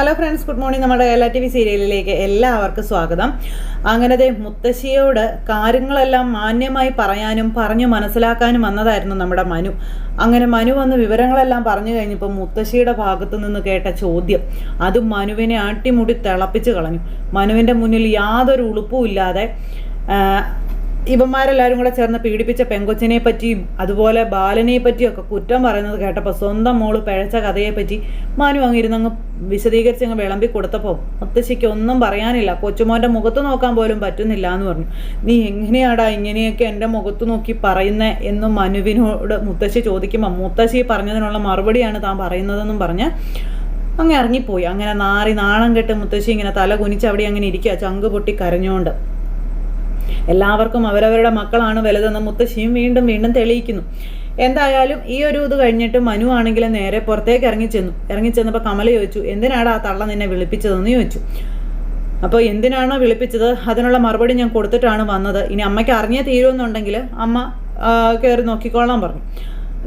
Hello friends, good morning. നമ്മുടെ Kerala TV സീരിയലിലേക്ക് എല്ലാവർക്കും സ്വാഗതം. അങ്ങനത്തെ മുത്തശ്ശിയോട് കാര്യങ്ങളെല്ലാം മാന്യമായി പറയാനും പറഞ്ഞു മനസ്സിലാക്കാനും വന്നതായിരുന്നു നമ്മുടെ മനു. അങ്ങനെ മനു വന്ന് വിവരങ്ങളെല്ലാം പറഞ്ഞു കഴിഞ്ഞപ്പോൾ മുത്തശ്ശിയുടെ ഭാഗത്തു നിന്ന് കേട്ട ചോദ്യം അതും മനുവിനെ ആട്ടിമുടി തിളപ്പിച്ച് കളഞ്ഞു. മനുവിൻ്റെ മുന്നിൽ യാതൊരു ഉളുപ്പും ഇല്ലാതെ ഇവന്മാരെല്ലാവരും കൂടെ ചേർന്ന് പീഡിപ്പിച്ച പെങ്കൊച്ചിനെ പറ്റിയും അതുപോലെ ബാലനെ പറ്റിയൊക്കെ കുറ്റം പറയുന്നത് കേട്ടപ്പോൾ സ്വന്തം മോള് പിഴച്ച കഥയെപ്പറ്റി മനു അങ്ങിരുന്നങ്ങ് വിശദീകരിച്ചങ്ങ് വിളമ്പി കൊടുത്തപ്പോൾ മുത്തശ്ശിക്ക് ഒന്നും പറയാനില്ല. കൊച്ചുമോൻ്റെ മുഖത്ത് നോക്കാൻ പോലും പറ്റുന്നില്ല എന്ന് പറഞ്ഞു. നീ എങ്ങനെയാടാ ഇങ്ങനെയൊക്കെ എൻ്റെ മുഖത്ത് നോക്കി പറയുന്നേ എന്നും മനുവിനോട് മുത്തശ്ശി ചോദിക്കുമ്പോൾ മുത്തശ്ശി പറഞ്ഞതിനുള്ള മറുപടിയാണ് താൻ പറയുന്നതെന്നും പറഞ്ഞ് അങ്ങ് ഇറങ്ങിപ്പോയി. അങ്ങനെ നാണം കെട്ട് മുത്തശ്ശി ഇങ്ങനെ തല കുനിച്ച് അവിടെ അങ്ങനെ ഇരിക്കുക, ചങ്ക് പൊട്ടി കരഞ്ഞുകൊണ്ട്. എല്ലാവർക്കും അവരവരുടെ മക്കളാണ് വലുതെന്ന് മുത്തശ്ശിയും വീണ്ടും വീണ്ടും തെളിയിക്കുന്നു. എന്തായാലും ഈ ഒരു ഇത് കഴിഞ്ഞിട്ട് മനു ആണെങ്കിൽ നേരെ പുറത്തേക്ക് ഇറങ്ങിച്ചെന്നപ്പോൾ കമല ചോദിച്ചു, എന്തിനാണ് ആ തള്ള നിന്നെ വിളിപ്പിച്ചതെന്ന് ചോദിച്ചു. അപ്പോൾ എന്തിനാണോ വിളിപ്പിച്ചത് അതിനുള്ള മറുപടി ഞാൻ കൊടുത്തിട്ടാണ് വന്നത്. ഇനി അമ്മയ്ക്ക് അറിഞ്ഞേ തീരുമെന്നുണ്ടെങ്കിൽ അമ്മ കയറി നോക്കിക്കോളാൻ പറഞ്ഞു,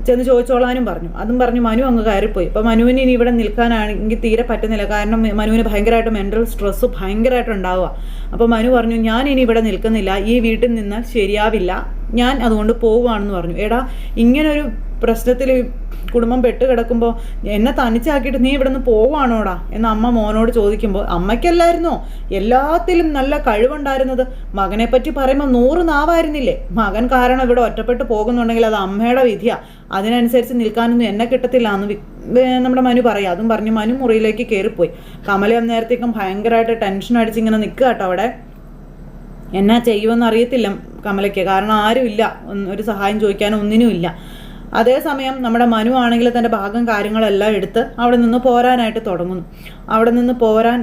ചെന്ന് ചോദിച്ചോളാനും പറഞ്ഞു. അതും പറഞ്ഞു മനു അങ്ങ് കയറിപ്പോയി. അപ്പോൾ മനുവിന് ഇനി ഇവിടെ നിൽക്കാനാണെങ്കിൽ തീരെ പറ്റുന്നില്ല. കാരണം മനുവിന് ഭയങ്കരമായിട്ട് മെൻ്റൽ സ്ട്രെസ്സ് ഭയങ്കരമായിട്ട് ഉണ്ടാവുക. അപ്പോൾ മനു പറഞ്ഞു, ഞാൻ ഇനി ഇവിടെ നിൽക്കുന്നില്ല, ഈ വീട്ടിൽ നിന്നാൽ ശരിയാവില്ല, ഞാൻ അതുകൊണ്ട് പോവുകയാണെന്ന് പറഞ്ഞു. എടാ, ഇങ്ങനൊരു പ്രശ്നത്തിൽ കുടുംബം പെട്ട് കിടക്കുമ്പോൾ എന്നെ തനിച്ചാക്കിയിട്ട് നീ ഇവിടെ നിന്ന് പോവാണോടാ എന്ന് അമ്മ മോനോട് ചോദിക്കുമ്പോൾ അമ്മയ്ക്കല്ലായിരുന്നോ എല്ലാത്തിലും നല്ല കഴിവുണ്ടായിരുന്നത്? മകനെപ്പറ്റി പറയുമ്പോൾ 100 നാവായിരുന്നില്ലേ? മകൻ കാരണം ഇവിടെ ഒറ്റപ്പെട്ട് പോകുന്നുണ്ടെങ്കിൽ അത് അമ്മയുടെ വിധിയാണ്, അതിനനുസരിച്ച് നിൽക്കാനൊന്നും എന്നെ കിട്ടത്തില്ല എന്ന് നമ്മുടെ മനു പറയാം. അതും പറഞ്ഞ് മനു മുറിയിലേക്ക് കയറിപ്പോയി. കമല അന്നേരത്തേക്കും ഭയങ്കരമായിട്ട് ടെൻഷൻ അടിച്ചിങ്ങനെ നിൽക്കുക കേട്ടോ അവിടെ. എന്നാ ചെയ്യുമെന്ന് അറിയത്തില്ല കമലയ്ക്ക്, കാരണം ആരുമില്ല ഒരു സഹായം ചോദിക്കാനോ ഒന്നിനുമില്ല. അതേസമയം നമ്മുടെ മനു ആണെങ്കിൽ തൻ്റെ ഭാഗം കാര്യങ്ങളെല്ലാം എടുത്ത് അവിടെ നിന്ന് പോരാനായിട്ട് തുടങ്ങുന്നു. അവിടെ നിന്ന് പോരാൻ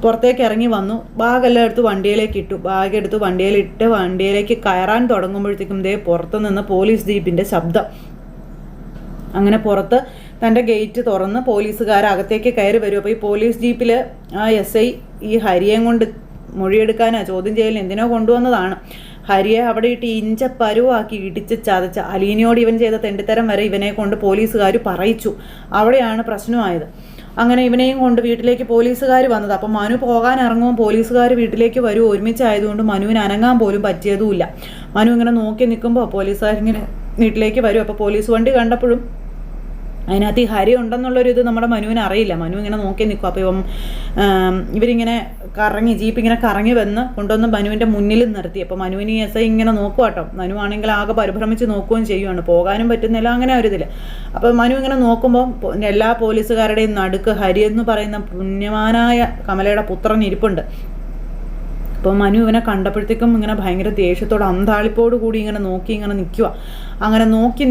പുറത്തേക്ക് ഇറങ്ങി വന്നു. ബാഗെല്ലാം എടുത്ത് വണ്ടിയിലേക്ക് ഇട്ടു. ബാഗ് എടുത്ത് വണ്ടിയിലിട്ട് വണ്ടിയിലേക്ക് കയറാൻ തുടങ്ങുമ്പോഴത്തേക്കും പുറത്ത് നിന്ന് പോലീസ് ജീപ്പിൻ്റെ ശബ്ദം. അങ്ങനെ പുറത്ത് തൻ്റെ ഗേറ്റ് തുറന്ന് പോലീസുകാരകത്തേക്ക് കയറി വരും. അപ്പോൾ ഈ പോലീസ് ജീപ്പിൽ SI ഈ ഹരിയേയും കൊണ്ട് മൊഴിയെടുക്കാനാണ്, ചോദ്യം ചെയ്യലിന് എന്തിനോ കൊണ്ടുവന്നതാണ്. ഹരിയെ അവിടെ ഇട്ട് ഇഞ്ചപ്പരുവാക്കി ഇടിച്ച് ചതച്ച അലീനയോട് ഇവൻ ചെയ്ത തെണ്ടിത്തരം വരെ ഇവനെ കൊണ്ട് പോലീസുകാർ പറയിച്ചു. അവിടെയാണ് പ്രശ്നമായത്. അങ്ങനെ ഇവനെയും കൊണ്ട് വീട്ടിലേക്ക് പോലീസുകാർ വന്നത്. അപ്പം മനു പോകാൻ ഇറങ്ങുമ്പോൾ പോലീസുകാർ വീട്ടിലേക്ക് വരും. ഒരുമിച്ചായതുകൊണ്ട് മനുവിന് അനങ്ങാൻ പോലും പറ്റിയതുമില്ല. മനു ഇങ്ങനെ നോക്കി നിൽക്കുമ്പോൾ പോലീസുകാരിങ്ങനെ വീട്ടിലേക്ക് വരും. അപ്പോൾ പോലീസ് വണ്ടി കണ്ടപ്പോഴും അതിനകത്ത് ഈ ഹരി ഉണ്ടെന്നുള്ളൊരിത് നമ്മുടെ മനുവിന് അറിയില്ല. മനു ഇങ്ങനെ നോക്കി നിൽക്കും. അപ്പോൾ ഇവരിങ്ങനെ ജീപ്പ് ഇങ്ങനെ കറങ്ങി വന്ന് കൊണ്ടുവന്ന് മനുവിൻ്റെ മുന്നിൽ നിർത്തി. അപ്പോൾ മനുവിന് SI ഇങ്ങനെ നോക്കുക കേട്ടോ. മനു ആണെങ്കിൽ ആകെ പരിഭ്രമിച്ച് നോക്കുകയും ചെയ്യുവാണ്, പോകാനും പറ്റുന്നില്ല, അങ്ങനെ ഒരു ഇതിൽ. അപ്പോൾ മനു ഇങ്ങനെ നോക്കുമ്പോൾ എല്ലാ പോലീസുകാരുടെയും നടുക്ക് ഹരി എന്ന് പറയുന്ന പുണ്യവാനായ കമലയുടെ പുത്രൻ ഇരിപ്പുണ്ട്. അപ്പോൾ മനു ഇവനെ കണ്ടപ്പോഴത്തേക്കും ഇങ്ങനെ ഭയങ്കര ദേഷ്യത്തോടെ അന്താളിപ്പോട് കൂടി ഇങ്ങനെ നോക്കി ഇങ്ങനെ നിൽക്കുക. അങ്ങനെ നോക്കി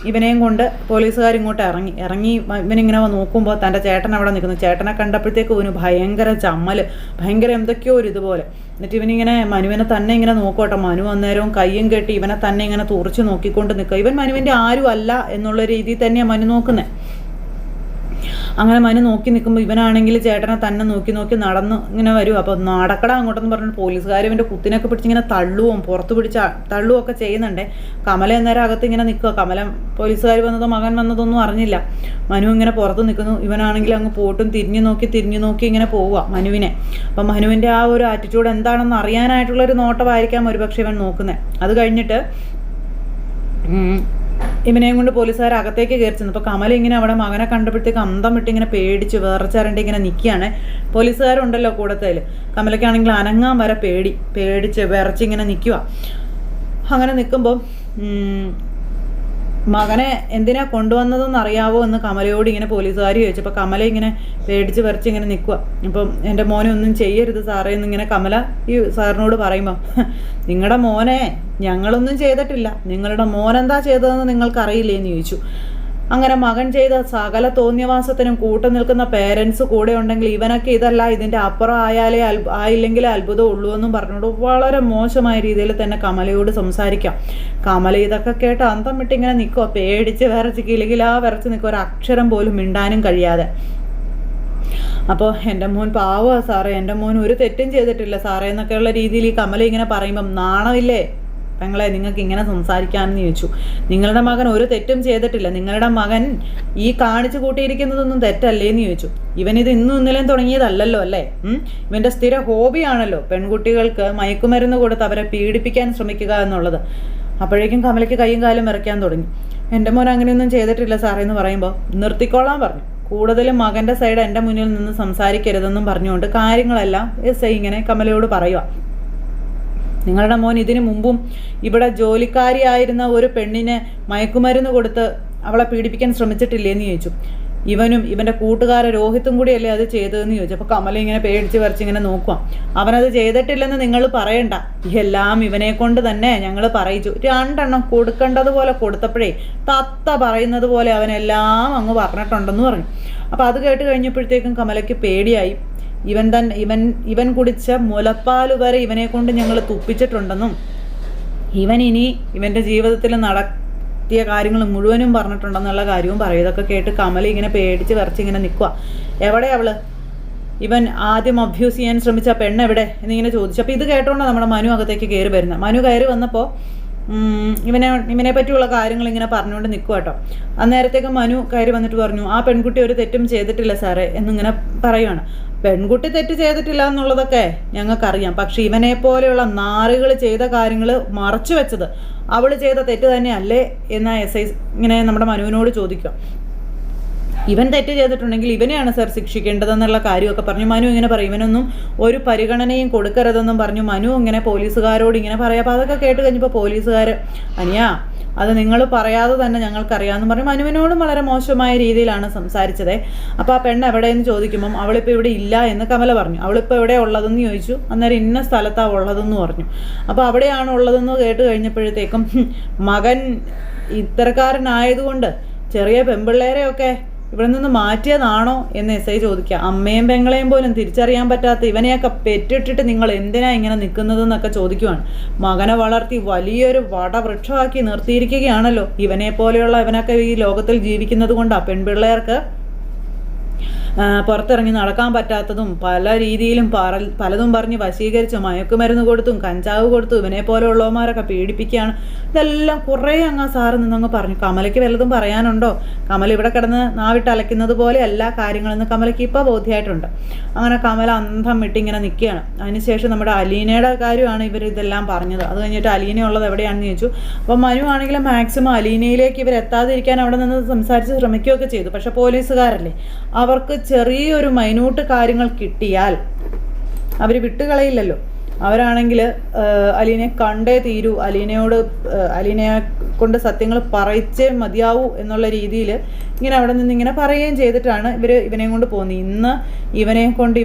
ഇവനെയും കൊണ്ട് പോലീസുകാർ ഇങ്ങോട്ട് ഇറങ്ങി ഇവനിങ്ങനെ നോക്കുമ്പോൾ തൻ്റെ ചേട്ടൻ അവിടെ നിൽക്കുന്നു. ചേട്ടനെ കണ്ടപ്പോഴത്തേക്ക് ഇവന് ഭയങ്കര ചമ്മൽ, ഭയങ്കര എന്തൊക്കെയോ ഒരു ഇതുപോലെ. എന്നിട്ട് ഇവനിങ്ങനെ മനുവിനെ തന്നെ ഇങ്ങനെ നോക്കോട്ടെ. മനു അന്നേരവും കയ്യും കെട്ടി ഇവനെ തന്നെ ഇങ്ങനെ തുറച്ച് നോക്കിക്കൊണ്ട് നിൽക്കുക. ഇവൻ മനുവിൻ്റെ ആരും അല്ല എന്നുള്ള രീതിയിൽ തന്നെയാണ് മനു നോക്കുന്നത്. അങ്ങനെ മനു നോക്കി നിൽക്കുമ്പോൾ ഇവനാണെങ്കിൽ ചേട്ടനെ തന്നെ നോക്കി നടന്ന് ഇങ്ങനെ വരും. അപ്പോൾ നടക്കടാ അങ്ങോട്ടെന്ന് പറഞ്ഞിട്ട് പോലീസുകാർ ഇവൻ്റെ കുത്തിനൊക്കെ പിടിച്ചിങ്ങനെ പുറത്ത് തള്ളുവൊക്കെ ചെയ്യുന്നുണ്ട്. കമല അന്നേരം അകത്ത് ഇങ്ങനെ നിൽക്കുക. കമല പോലീസുകാർ വന്നതോ മകൻ വന്നതൊന്നും അറിഞ്ഞില്ല. മനു ഇങ്ങനെ പുറത്ത് നിൽക്കുന്നു. ഇവനാണെങ്കിൽ അങ്ങ് പോട്ടും തിരിഞ്ഞു നോക്കി ഇങ്ങനെ പോവുക മനുവിനെ. അപ്പം മനുവിൻ്റെ ആ ഒരു ആറ്റിറ്റ്യൂഡ് എന്താണെന്ന് അറിയാനായിട്ടുള്ളൊരു നോട്ടമായിരിക്കാം ഒരുപക്ഷെ ഇവൻ നോക്കുന്നത്. അത് കഴിഞ്ഞിട്ട് ഇവനെയും കൊണ്ട് പോലീസുകാർ അകത്തേക്ക് കയറി ചെന്നു. അപ്പോൾ കമല ഇങ്ങനെ അവിടെ മകനെ കണ്ടപ്പോഴത്തേക്ക് അന്തം വിട്ട് ഇങ്ങനെ പേടിച്ച് വേർച്ചരണ്ട് ഇങ്ങനെ നിൽക്കുകയാണ്. പോലീസുകാരുണ്ടല്ലോ കൂടത്തിൽ. കമലയ്ക്കാണെങ്കിൽ അനങ്ങാൻ വരെ പേടിച്ച് വിറച്ചിങ്ങനെ നിൽക്കുക. അങ്ങനെ നിൽക്കുമ്പോൾ മകനെ എന്തിനാ കൊണ്ടുവന്നതെന്ന് അറിയാവോ എന്ന് കമലയോട് ഇങ്ങനെ പോലീസുകാർ ചോദിച്ചു. അപ്പോൾ കമല ഇങ്ങനെ പേടിച്ച് വിറച്ച് ഇങ്ങനെ നിൽക്കുക. അപ്പം എൻ്റെ മോനെ ഒന്നും ചെയ്യരുത് സാറേ എന്നിങ്ങനെ കമല ഈ സാറിനോട് പറയുമ്പോൾ, നിങ്ങളുടെ മോനെ ഞങ്ങളൊന്നും ചെയ്തിട്ടില്ല, നിങ്ങളുടെ മോനെന്താ ചെയ്തതെന്ന് നിങ്ങൾക്കറിയില്ലേ എന്ന് ചോദിച്ചു. അങ്ങനെ മകൻ ചെയ്ത സകല തോന്നിയവാസത്തിനും കൂട്ടു നിൽക്കുന്ന പേരൻസ് കൂടെ ഉണ്ടെങ്കിൽ ഇവനൊക്കെ ഇതല്ല, ഇതിൻ്റെ അപ്പുറം ആയില്ലെങ്കിലേ അത്ഭുതം ഉള്ളൂ എന്നും പറഞ്ഞുകൊണ്ട് വളരെ മോശമായ രീതിയിൽ തന്നെ കമലയോട് സംസാരിക്കാം. കമല ഇതൊക്കെ കേട്ട് അന്തം വിട്ട് ഇങ്ങനെ നിൽക്കുക, പേടിച്ച് വിറച്ച് കിലുകിലാ വിറച്ച് നിൽക്കുക, ഒരു അക്ഷരം പോലും മിണ്ടാനും കഴിയാതെ. അപ്പോൾ എൻ്റെ മോൻ പാവമാണ് സാറേ, എൻ്റെ മോൻ ഒരു തെറ്റും ചെയ്തിട്ടില്ല സാറേ എന്നൊക്കെയുള്ള രീതിയിൽ ഈ കമല ഇങ്ങനെ പറയുമ്പം നാണമില്ലേ, പെങ്ങളെ നിങ്ങൾക്ക് ഇങ്ങനെ സംസാരിക്കാമെന്ന് ചോദിച്ചു. നിങ്ങളുടെ മകൻ ഒരു തെറ്റും ചെയ്തിട്ടില്ല, നിങ്ങളുടെ മകൻ ഈ കാണിച്ചു കൂട്ടിയിരിക്കുന്നതൊന്നും തെറ്റല്ലേന്ന് ചോദിച്ചു. ഇവനിത് ഇന്നും ഇന്നലെയും തുടങ്ങിയതല്ലല്ലോ അല്ലേ? ഇവൻ്റെ സ്ഥിര ഹോബിയാണല്ലോ പെൺകുട്ടികൾക്ക് മയക്കുമരുന്ന് കൊടുത്ത് അവരെ പീഡിപ്പിക്കാൻ ശ്രമിക്കുക എന്നുള്ളത്. അപ്പോഴേക്കും കമലയ്ക്ക് കൈയും കാലും വിറയ്ക്കാൻ തുടങ്ങി. എൻ്റെ മോൻ അങ്ങനെയൊന്നും ചെയ്തിട്ടില്ല സാറേ എന്ന് പറയുമ്പോൾ നിർത്തിക്കൊള്ളാൻ പറഞ്ഞു. കൂടുതലും മകൻ്റെ സൈഡ് എൻ്റെ മുന്നിൽ നിന്ന് സംസാരിക്കരുതെന്നും പറഞ്ഞുകൊണ്ട് കാര്യങ്ങളെല്ലാം എസ് ഐ ഇങ്ങനെ കമലയോട് പറയുക. നിങ്ങളുടെ മോൻ ഇതിനു മുമ്പും ഇവിടെ ജോലിക്കാരിയായിരുന്ന ഒരു പെണ്ണിനെ മയക്കുമരുന്ന് കൊടുത്ത് അവളെ പീഡിപ്പിക്കാൻ ശ്രമിച്ചിട്ടില്ലേന്ന് ചോദിച്ചു. ഇവനും ഇവൻ്റെ കൂട്ടുകാരൻ രോഹിത്തും കൂടിയല്ലേ അത് ചെയ്തതെന്ന് ചോദിച്ചു. അപ്പോൾ കമല ഇങ്ങനെ പേടിച്ച് വരച്ചിങ്ങനെ നോക്കുക. അവനത് ചെയ്തിട്ടില്ലെന്ന് നിങ്ങൾ പറയണ്ട, എല്ലാം ഇവനെ കൊണ്ട് തന്നെ ഞങ്ങൾ പറയിച്ചു. 2 എണ്ണം കൊടുക്കേണ്ടതുപോലെ കൊടുത്തപ്പോഴേ തത്ത പറയുന്നത് പോലെ അവനെല്ലാം അങ്ങ് പറഞ്ഞിട്ടുണ്ടെന്ന് പറഞ്ഞു. അപ്പോൾ അത് കേട്ട് കഴിഞ്ഞപ്പോഴത്തേക്കും കമലയ്ക്ക് പേടിയായി. ഇവൻ കുടിച്ച മുലപ്പാൽ വരെ ഇവനെ കൊണ്ട് ഞങ്ങൾ തുപ്പിച്ചിട്ടുണ്ടെന്നും ഇവൻ ഇനി ഇവൻ്റെ ജീവിതത്തിൽ കാര്യങ്ങൾ മുഴുവനും പറഞ്ഞിട്ടുണ്ടെന്നുള്ള കാര്യവും പറയും. ഇതൊക്കെ കേട്ട് കമല ഇങ്ങനെ പേടിച്ച് വിറച്ചിങ്ങനെ നിൽക്കുക. എവിടെ അവള്? ഇവൻ ആദ്യം അബ്യൂസ് ചെയ്യാൻ ശ്രമിച്ച പെണ്ണെവിടെ എന്നിങ്ങനെ ചോദിച്ചു. അപ്പോൾ ഇത് കേട്ടോണ്ട് നമ്മുടെ മനു അകത്തേക്ക് കയറി വരുന്നത്. മനു കയറി വന്നപ്പോൾ ഇവനെ പറ്റിയുള്ള കാര്യങ്ങൾ ഇങ്ങനെ പറഞ്ഞുകൊണ്ട് നിൽക്കുക കേട്ടോ. അന്നേരത്തേക്ക് മനു കയറി വന്നിട്ട് പറഞ്ഞു, ആ പെൺകുട്ടി ഒരു തെറ്റും ചെയ്തിട്ടില്ല സാറേ എന്നിങ്ങനെ പറയുകയാണ്. പെൺകുട്ടി തെറ്റ് ചെയ്തിട്ടില്ല എന്നുള്ളതൊക്കെ ഞങ്ങൾക്കറിയാം, പക്ഷെ ഇവനെ പോലെയുള്ള നാറുകൾ ചെയ്ത കാര്യങ്ങൾ മറച്ചു വെച്ചത് അവൾ ചെയ്ത തെറ്റ് തന്നെയല്ലേ എന്ന എസ് ഐ ഇങ്ങനെ നമ്മുടെ മനുവിനോട് ചോദിക്കുക. ഇവൻ തെറ്റ് ചെയ്തിട്ടുണ്ടെങ്കിൽ ഇവനെയാണ് സാർ ശിക്ഷിക്കേണ്ടതെന്നുള്ള കാര്യമൊക്കെ പറഞ്ഞു. മനു ഇങ്ങനെ പറയും, ഇവനൊന്നും ഒരു പരിഗണനയും കൊടുക്കരുതെന്നും പറഞ്ഞു മനു ഇങ്ങനെ പോലീസുകാരോട് ഇങ്ങനെ പറയാം. അപ്പോൾ അതൊക്കെ കേട്ട് കഴിഞ്ഞപ്പോൾ പോലീസുകാർ, അനിയാ അത് നിങ്ങൾ പറയാതെ തന്നെ ഞങ്ങൾക്കറിയാമെന്ന് പറഞ്ഞു മനുവിനോടും വളരെ മോശമായ രീതിയിലാണ് സംസാരിച്ചത്. അപ്പോൾ ആ പെണ്ണ് എവിടെയെന്ന് ചോദിക്കുമ്പം അവളിപ്പോൾ ഇവിടെ ഇല്ല എന്ന് കമല പറഞ്ഞു. അവളിപ്പോൾ എവിടെ ഉള്ളതെന്ന് ചോദിച്ചു. അന്നേരം ഇന്ന സ്ഥലത്താണ് ഉള്ളതെന്ന് പറഞ്ഞു. അപ്പോൾ അവിടെയാണ് ഉള്ളതെന്ന് കേട്ട് കഴിഞ്ഞപ്പോഴത്തേക്കും മകൻ ഇത്തരക്കാരനായതുകൊണ്ട് ചെറിയ പെൺപിള്ളേരെയൊക്കെ ഇവിടെ നിന്ന് മാറ്റിയതാണോ എന്ന് എസ് ഐ ചോദിക്കുക. അമ്മയും പെങ്ങളെയും പോലും തിരിച്ചറിയാൻ പറ്റാത്ത ഇവനെയൊക്കെ പെറ്റിട്ടിട്ട് നിങ്ങൾ എന്തിനാ ഇങ്ങനെ നിൽക്കുന്നതെന്നൊക്കെ ചോദിക്കുവാണ്. മകനെ വളർത്തി വലിയൊരു വടവൃക്ഷമാക്കി നിർത്തിയിരിക്കുകയാണല്ലോ. ഇവനെ പോലെയുള്ള ഇവനൊക്കെ ഈ ലോകത്തിൽ ജീവിക്കുന്നത് കൊണ്ടാണ് പെൺപിള്ളേർക്ക് പുറത്തിറങ്ങി നടക്കാൻ പറ്റാത്തതും പല രീതിയിലും പലതും പറഞ്ഞ് വശീകരിച്ചു മയക്കുമരുന്ന് കൊടുത്തും കഞ്ചാവ് കൊടുത്തും ഇവനെ പോലെയുള്ളവന്മാരൊക്കെ പീഡിപ്പിക്കുകയാണ്. ഇതെല്ലാം കുറേ അങ്ങ് സാറ് നിന്നങ്ങ് പറഞ്ഞു. കമലയ്ക്ക് വല്ലതും പറയാനുണ്ടോ? കമല ഇവിടെ കിടന്ന് നാവിട്ട് അലയ്ക്കുന്നത് പോലെ എല്ലാ കാര്യങ്ങളെന്ന് കമലയ്ക്ക് ഇപ്പോൾ ബോധ്യമായിട്ടുണ്ട്. അങ്ങനെ കമല അന്തം വിട്ടിങ്ങനെ നിൽക്കുകയാണ്. അതിനുശേഷം നമ്മുടെ അലീനയുടെ കാര്യമാണ് ഇവർ ഇതെല്ലാം പറഞ്ഞത്. അത് കഴിഞ്ഞിട്ട് അലീന ഉള്ളത് എവിടെയാണെന്ന് ചോദിച്ചു. അപ്പോൾ മനു ആണെങ്കിൽ മാക്സിമം അലീനയിലേക്ക് ഇവരെത്താതിരിക്കാൻ അവിടെ നിന്ന് സംസാരിച്ച് ശ്രമിക്കുകയൊക്കെ ചെയ്തു. പക്ഷെ പോലീസുകാരല്ലേ, അവർക്ക് ചെറിയൊരു മൈന്യൂട്ട് കാര്യങ്ങൾ കിട്ടിയാൽ അവർ വിട്ടുകളയില്ലല്ലോ. അവരാണെങ്കിൽ അലീനയെ കണ്ടേ തീരൂ, അലീനയെ കൊണ്ട് സത്യങ്ങൾ പറയിച്ചേ മതിയാവൂ എന്നുള്ള രീതിയിൽ ഇങ്ങനെ അവിടെ നിന്ന് ഇങ്ങനെ പറയുകയും ചെയ്തിട്ടാണ് ഇവനെയും കൊണ്ട് പോകുന്നത്. ഇന്ന് ഇവനെ കൊണ്ട്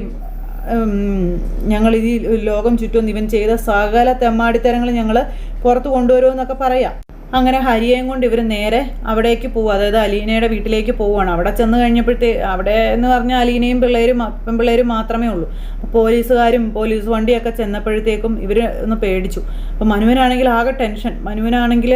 ഞങ്ങൾ ഈ ലോകം ചുറ്റും ഇവൻ ചെയ്ത സകല തെമ്മാടിത്തരങ്ങൾ ഞങ്ങൾ പുറത്ത് കൊണ്ടുവരുമെന്നൊക്കെ പറയാം. അങ്ങനെ ഹരിയെയും കൊണ്ട് ഇവർ നേരെ അവിടേക്ക് പോവുക, അതായത് അലീനയുടെ വീട്ടിലേക്ക് പോവുകയാണ്. അവിടെ ചെന്ന് അവിടെ എന്ന് പറഞ്ഞാൽ അലീനയും പെൺപിള്ളേരും മാത്രമേ ഉള്ളൂ. പോലീസുകാരും പോലീസ് വണ്ടിയൊക്കെ ചെന്നപ്പോഴത്തേക്കും ഇവർ ഒന്ന് പേടിച്ചു. അപ്പം മനുവിനാണെങ്കിൽ ആകെ ടെൻഷൻ, മനുവിനാണെങ്കിൽ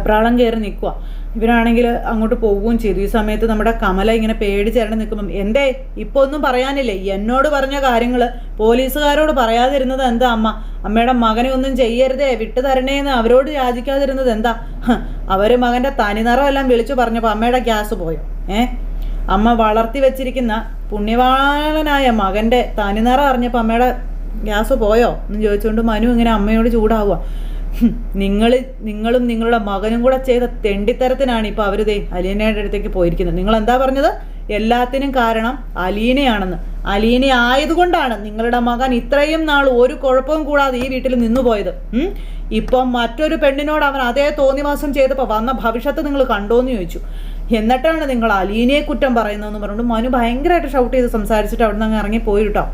പ്രാളം കയറി നിൽക്കുക. ഇവരാണെങ്കിൽ അങ്ങോട്ട് പോവുകയും ചെയ്തു. ഈ സമയത്ത് നമ്മുടെ കമല ഇങ്ങനെ പേടിച്ചിരണ്ട് നിൽക്കുമ്പം, എന്തേ ഇപ്പോൾ ഒന്നും പറയാനില്ലേ? എന്നോട് പറഞ്ഞ കാര്യങ്ങൾ പോലീസുകാരോട് പറയാതിരുന്നത് എന്താ? അമ്മയുടെ മകനെ ഒന്നും ചെയ്യരുതേ, വിട്ടു തരണേന്ന് അവരോട് യാചിക്കാതിരുന്നത് എന്താ? അവർ മകൻ്റെ തനിനിറമെല്ലാം വിളിച്ചു പറഞ്ഞപ്പോൾ അമ്മയുടെ ഗ്യാസ് പോയോ? അമ്മ വളർത്തി വെച്ചിരിക്കുന്ന പുണ്യവാളനായ മകൻ്റെ തനിനിറം അറിഞ്ഞപ്പോൾ അമ്മയുടെ ഗ്യാസ് പോയോ എന്ന് ചോദിച്ചുകൊണ്ട് മനു ഇങ്ങനെ അമ്മയോട് ചൂടാവുക. നിങ്ങളും നിങ്ങളുടെ മകനും കൂടെ ചെയ്ത തെണ്ടിത്തരത്തിനാണ് ഇപ്പോൾ അവരിതേ അലീനയുടെ അടുത്തേക്ക് പോയിരിക്കുന്നത്. നിങ്ങൾ എന്താ പറഞ്ഞത്? എല്ലാത്തിനും കാരണം അലീനയാണെന്ന്. അലീന ആയതുകൊണ്ടാണ് നിങ്ങളുടെ മകൻ ഇത്രയും നാൾ ഒരു കുഴപ്പവും കൂടാതെ ഈ വീട്ടിൽ നിന്നുപോയത്. ഇപ്പം മറ്റൊരു പെണ്ണിനോട് അവൻ അതേ തോന്നിവാസം ചെയ്തപ്പോൾ വന്ന ഭവിഷ്യത്ത് നിങ്ങൾ കണ്ടോന്ന് ചോദിച്ചു. എന്നിട്ടാണ് നിങ്ങൾ അലീനയെ കുറ്റം പറയുന്നതെന്ന് പറഞ്ഞുകൊണ്ട് മനു ഭയങ്കരമായിട്ട് ഷൗട്ട് ചെയ്ത് സംസാരിച്ചിട്ട് അവിടെ നിന്ന് അങ്ങ് ഇറങ്ങിപ്പോയി കേട്ടോ.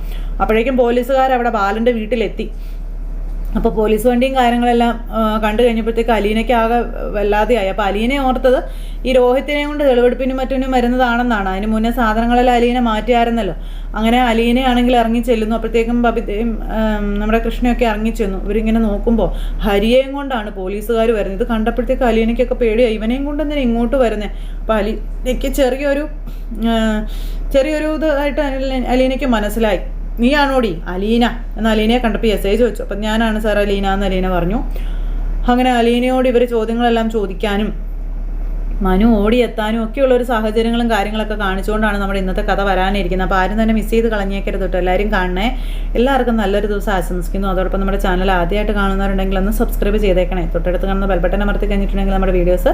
അപ്പോഴേക്കും പോലീസുകാർ അവിടെ ബാലൻ്റെ വീട്ടിലെത്തി. അപ്പോൾ പോലീസ് വണ്ടിയും കാര്യങ്ങളെല്ലാം കണ്ടു കഴിഞ്ഞപ്പോഴത്തേക്ക് അലീനയ്ക്ക് ആകെ വല്ലാതെയായി. അപ്പോൾ അലീനയെ ഓർത്തത് ഈ രോഹിത്തിനെ കൊണ്ട് തെളിവെടുപ്പിനും മറ്റൊന്നും വരുന്നതാണെന്നാണ്. അതിന് മുന്നേ സാധനങ്ങളെല്ലാം അലീന മാറ്റിയായിരുന്നല്ലോ. അങ്ങനെ അലീനയാണെങ്കിൽ ഇറങ്ങി ചെല്ലുന്നു. അപ്പോഴത്തേക്കും ബബിതയും നമ്മുടെ കൃഷ്ണയൊക്കെ ഇറങ്ങി ചെന്നു. ഇവരിങ്ങനെ നോക്കുമ്പോൾ ഹരിയെയും കൊണ്ടാണ് പോലീസുകാർ വരുന്നത്. ഇത് കണ്ടപ്പോഴത്തേക്ക് അലീനയ്ക്കൊക്കെ പേടിയായി, ഇവനെയും കൊണ്ട് എന്തിനാ ഇങ്ങോട്ട് വരുന്നത്? അപ്പോൾ അലീനയ്ക്ക് ചെറിയൊരു ഇതായിട്ട് അലീനയ്ക്ക് മനസ്സിലായി. നീയാണോടി അലീന എന്ന് അലീനയെ കണ്ടപ്പോൾ മെസ്സേജ് വെച്ചു. അപ്പം ഞാനാണ് സാർ അലീന എന്ന് അലീന പറഞ്ഞു. അങ്ങനെ അലീനയോട് ഇവർ ചോദ്യങ്ങളെല്ലാം ചോദിക്കാനും മനു ഓടിയെത്താനും ഒക്കെയുള്ളൊരു സാഹചര്യങ്ങളും കാര്യങ്ങളൊക്കെ കാണിച്ചുകൊണ്ടാണ് നമ്മുടെ ഇന്നത്തെ കഥ വരാനിരിക്കുന്നത്. അപ്പോൾ ആരും തന്നെ മിസ് ചെയ്ത് കളഞ്ഞേക്കരുത് കേട്ടോ. എല്ലാവരും കാണണേ. എല്ലാവർക്കും നല്ലൊരു ദിവസം ആശംസിക്കുന്നു. അതോടൊപ്പം നമ്മുടെ ചാനൽ ആദ്യമായിട്ട് കാണുന്നവരുണ്ടെങ്കിൽ ഒന്ന് സബ്സ്ക്രൈബ് ചെയ്തേക്കണേ. തൊട്ടടുത്ത് കാണുന്ന ബെൽബട്ടൺ അമർത്തി കഴിഞ്ഞിട്ടുണ്ടെങ്കിൽ നമ്മുടെ വീഡിയോസ്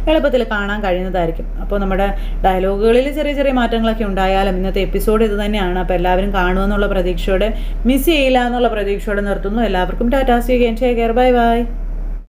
എളുപ്പത്തിൽ കാണാൻ കഴിയുന്നതായിരിക്കും. അപ്പോൾ നമ്മുടെ ഡയലോഗുകളിൽ ചെറിയ ചെറിയ മാറ്റങ്ങളൊക്കെ ഉണ്ടായാലും ഇന്നത്തെ എപ്പിസോഡ് ഇത് തന്നെയാണ്. അപ്പോൾ എല്ലാവരും കാണുമെന്നുള്ള പ്രതീക്ഷയോടെ, മിസ് ചെയ്യില്ല എന്നുള്ള പ്രതീക്ഷയോടെ നിർത്തുന്നു. എല്ലാവർക്കും tata, see again, take care, bye by.